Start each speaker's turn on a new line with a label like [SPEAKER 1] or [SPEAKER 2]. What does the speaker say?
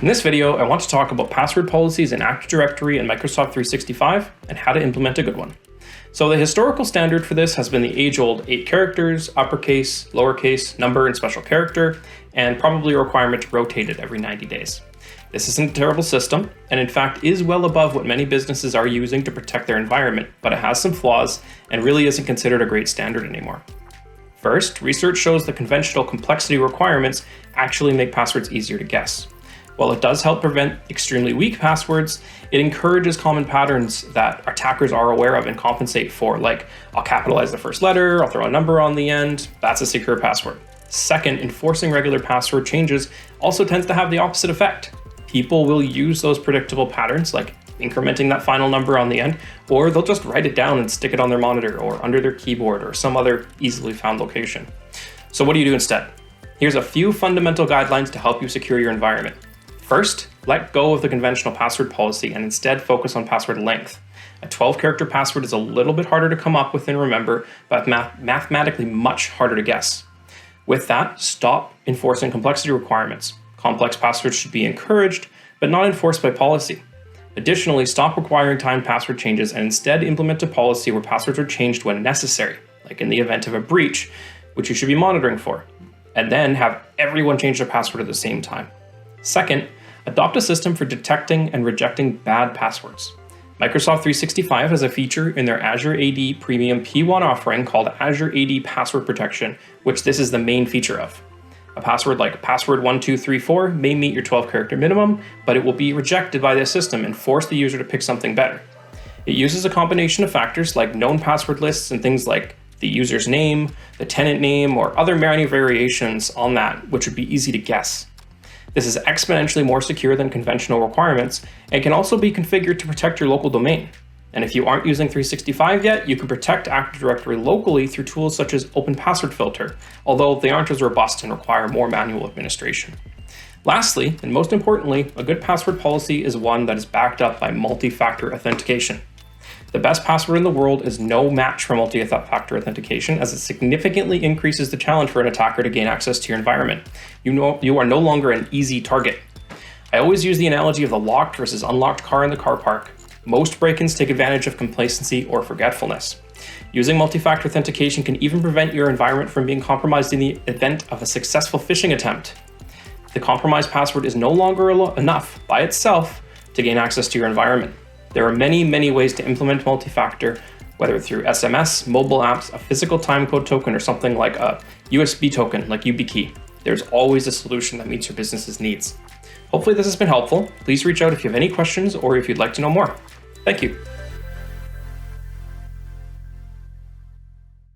[SPEAKER 1] In this video, I want to talk about password policies in Active Directory and Microsoft 365 and how to implement a good one. So the historical standard for this has been the age-old 8 characters, uppercase, lowercase, number, and special character, and probably a requirement to rotate it every 90 days. This isn't a terrible system, and in fact is well above what many businesses are using to protect their environment, but it has some flaws and really isn't considered a great standard anymore. First, research shows that conventional complexity requirements actually make passwords easier to guess. While it does help prevent extremely weak passwords, it encourages common patterns that attackers are aware of and compensate for, like I'll capitalize the first letter, I'll throw a number on the end, that's a secure password. Second, enforcing regular password changes also tends to have the opposite effect. People will use those predictable patterns, like incrementing that final number on the end, or they'll just write it down and stick it on their monitor or under their keyboard or some other easily found location. So what do you do instead? Here's a few fundamental guidelines to help you secure your environment. First, let go of the conventional password policy and instead focus on password length. A 12-character password is a little bit harder to come up with and remember, but mathematically much harder to guess. With that, stop enforcing complexity requirements. Complex passwords should be encouraged, but not enforced by policy. Additionally, stop requiring timed password changes and instead implement a policy where passwords are changed when necessary, like in the event of a breach, which you should be monitoring for, and then have everyone change their password at the same time. Second, adopt a system for detecting and rejecting bad passwords. Microsoft 365 has a feature in their Azure AD Premium P1 offering called Azure AD Password Protection, which this is the main feature of. A password like password1234 may meet your 12-character minimum, but it will be rejected by the system and force the user to pick something better. It uses a combination of factors like known password lists and things like the user's name, the tenant name, or other many variations on that, which would be easy to guess. This is exponentially more secure than conventional requirements and can also be configured to protect your local domain. And if you aren't using 365 yet, you can protect Active Directory locally through tools such as Open Password Filter, although they aren't as robust and require more manual administration. Lastly, and most importantly, a good password policy is one that is backed up by multi-factor authentication. The best password in the world is no match for multi-factor authentication, as it significantly increases the challenge for an attacker to gain access to your environment. You are no longer an easy target. I always use the analogy of the locked versus unlocked car in the car park. Most break-ins take advantage of complacency or forgetfulness. Using multi-factor authentication can even prevent your environment from being compromised in the event of a successful phishing attempt. The compromised password is no longer enough by itself to gain access to your environment. There are many ways to implement multi-factor, whether through SMS, mobile apps, a physical timecode token, or something like a USB token like YubiKey. There's always a solution that meets your business's needs. Hopefully this has been helpful. Please reach out if you have any questions or if you'd like to know more. Thank you.